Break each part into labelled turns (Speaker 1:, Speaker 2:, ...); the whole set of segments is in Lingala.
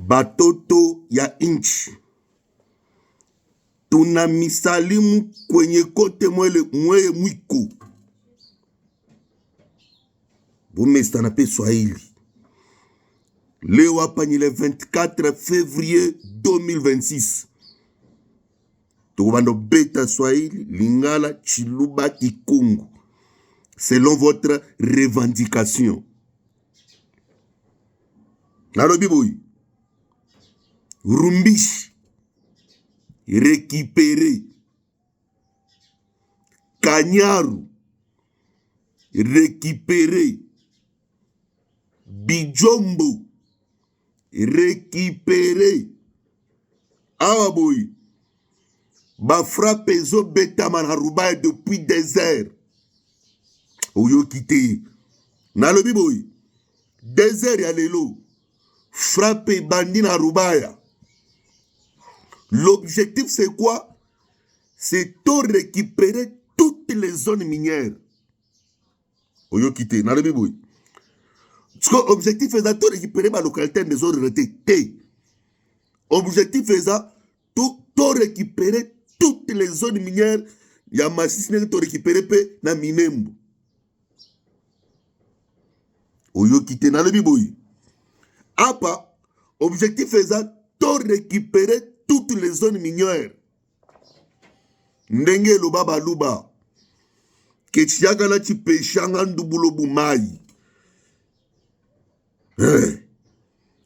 Speaker 1: batoto ya inchi tunamisalimu kwenye kote mweye mwiko bumesta na pe Swahili. Leo hapa ni le 24 février 2026. Tukubando beta Swahili, Lingala, Chiluba, Kikungu, selon votre revendication. Narobiboui, Rumbish, récupérer. Kanyaru, récupérer. Bijombo, récupérer. Awaboui, ba frappe zo betaman Rubaya depuis des heures. Oyo kite. Nalobi boy. Des heures ya lelo. Frappe bandi na Rubaya. L'objectif c'est quoi? C'est de récupérer toutes les zones minières. Oyo kite. Nalobi boy. L'objectif est de récupérer ma localité des zones retraitées. Objectif est de récupérer toutes les zones minières. Il y a Masisi qui récupérer na Minembo. Oyo kite na le biboyi. Apa, objectif est de récupérer toutes les zones minières. Ndenge loba baluba. Kechiaga na chipeshanga ndubulo bumai.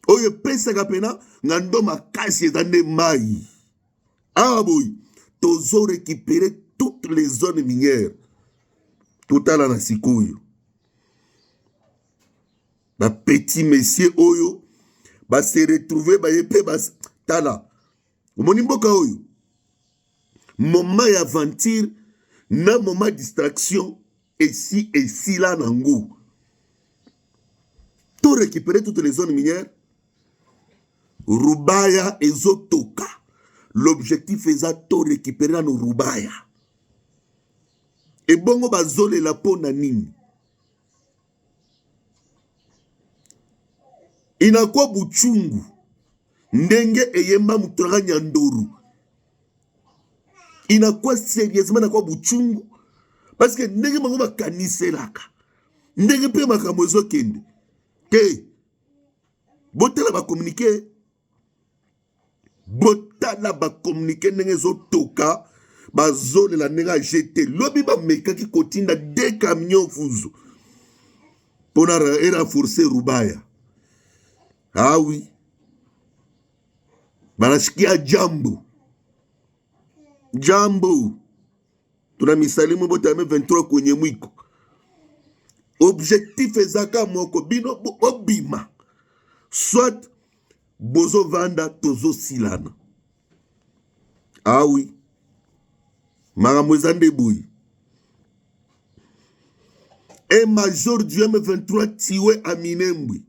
Speaker 1: Oyo pesa kapena ngando makasi ezande mai. Ah boy, tozo récupérer toutes les zones minières. Tout à la sikoyo. Ba petit monsieur oyo ba se retrouver ba yepe ba tala. Omoni mboka oyo. Moment d'aventure na moment distraction et si là nango. To récupérer toutes les zones minières. Rubaya ezotoka. L'objectif est de récupérer nos Rubaya. Et bongo bazole la po na nini. Inakwa buchungu. Ndenge eyemba mutura nyandoru. Inakwa sérieusement nakwa buchungu. Parce que ndenge mango makanise laka. Ndenge pe makamwezo kende. Te. Botela ba communiquer. Botala ba communiquer ndenge zo toka. Bazole la nega jeté. Lobi ba meka ki kotinda 2 camions fuzu. Pour renforcer Rubaya. Ah oui. Banashikia jambo. Jambo. Tuna misalimu botame 23 kwenye mwiko. Objectif ezaka moko bino obima. Soit bozo vanda tozo silana. Ah oui. Maramwezande boui. Un major du M23 tiwe à Minembwe.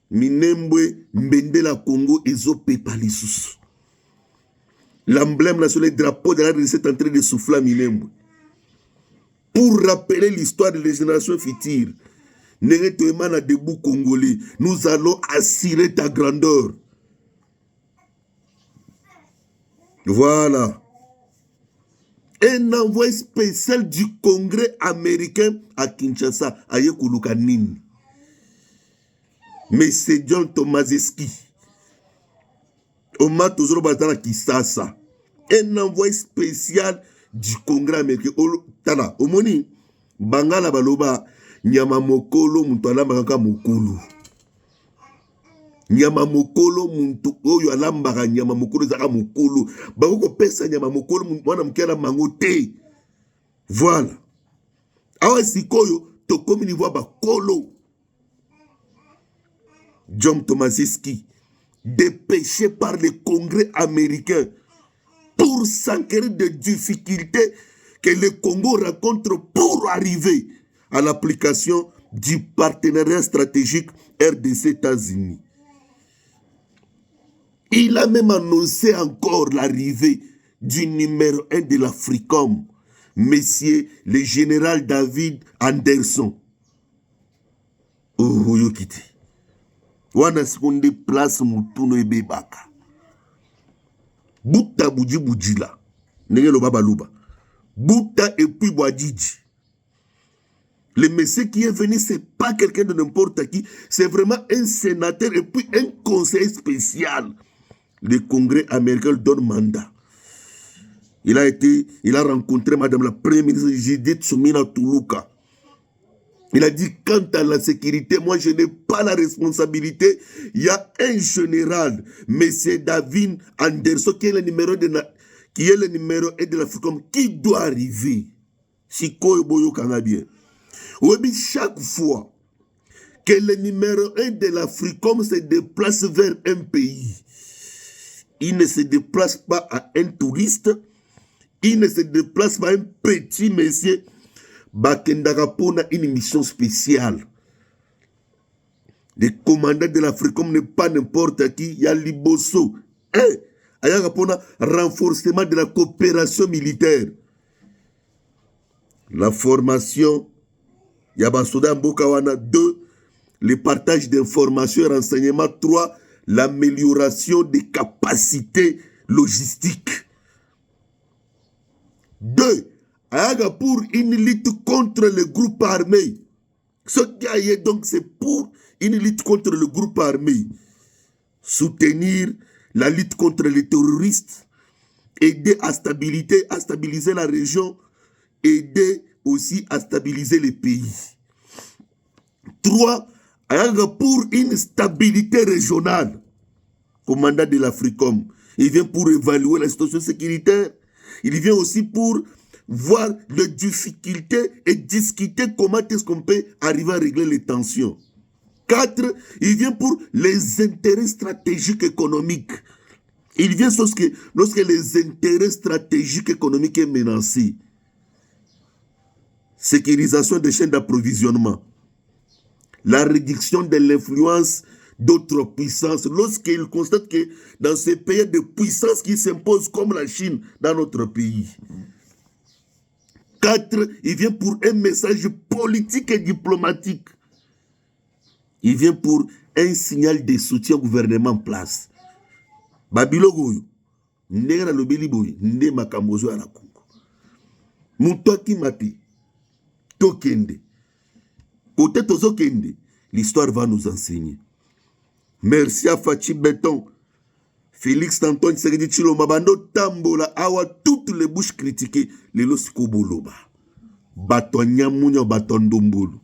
Speaker 1: Minembwe mbende la Congo ezope palisusu. L'emblème national, le drapeau de la RDC est en train de souffler à Minembwe. Pour rappeler l'histoire de la génération future, Nereto-Emana debout congolais, nous allons assurer ta grandeur. Voilà. Un envoyé spécial du Congrès américain à Kinshasa, à Yekulukanini. Mais c'est John Tomazeski. Oma Tozoro Batana Kisasa. Un envoyé spécial du Congrès américain. Tana, omoni, Bangala Baloba, Nyama Mokolo, Muntala Makaka Mokolo. Nyama Mokolo, Muntu, Oyo Alambara, Nyama Mokolo, Zaka Mokolo. Bako pesa Nyama Mokolo, Mwana Mkela Mangote. Voilà. Awa Sikoyo, Tokomi Nivoa Bakolo. John Tomazeski, dépêché par le Congrès américain pour s'enquérir des difficultés que le Congo rencontre pour arriver à l'application du partenariat stratégique RDC-États-Unis. Il a même annoncé encore l'arrivée du numéro 1 de l'Africom, Monsieur le général David Anderson. Oh, Yokiti. wana seconde place mutuno ebebaka buta buji bujila ndenge loba baluba buta et puis boadiji. Le monsieur qui est venu, c'est pas quelqu'un de n'importe qui, c'est vraiment un sénateur et puis un conseiller spécial. Le Congrès américain donne mandat. Il a rencontré Madame la Première ministre Judith Suminwa Tuluka. Il a dit, quant à la sécurité, moi je n'ai pas la responsabilité. Il y a un général, M. David Anderson, qui est le numéro 1 de l'Africom, qui doit arriver. Sikoyo Boyo Kanabien. Oui, chaque fois que le numéro 1 de l'Africom se déplace vers un pays, il ne se déplace pas à un touriste, il ne se déplace pas à un petit monsieur, Bakendaka Pona une mission spéciale. Le commandant de l'Africom n'est pas n'importe qui, il y a Liboso. Il y a renforcement de la coopération militaire. La formation. Yabasoda Mbokawana 2, le partage d'informations et renseignements. 3, l'amélioration des capacités logistiques. 2, Ayaga pour une lutte contre le groupe armé. Ce qui est donc, c'est pour une lutte contre le groupe armé. Soutenir la lutte contre les terroristes, aider à stabiliser la région, aider aussi à stabiliser les pays. 3, pour une stabilité régionale. Commandant de l'Africom, il vient pour évaluer la situation sécuritaire. Il vient aussi pour voir les difficultés et discuter comment est-ce qu'on peut arriver à régler les tensions. 4, il vient pour les intérêts stratégiques économiques. Il vient lorsque les intérêts stratégiques économiques sont menacés. Sécurisation des chaînes d'approvisionnement, la réduction de l'influence d'autres puissances lorsqu'ils constatent que dans ces pays de puissances qui s'imposent comme la Chine dans notre pays. 4, il vient pour un message politique et diplomatique. Il vient pour un signal de soutien au gouvernement en place. Babilogo, ndera lobeli boy, nde makambozo à la Congo. Mutoki mati. Tokende. Côté Tozokende, l'histoire va nous enseigner. Merci à Fachi Béton, Félix Antoine Segedi Chilo Mabando Tambola, Awa, toutes les bouches critiquées, les Losiko Boloba. Baton Nyamunya, Baton Dombolo.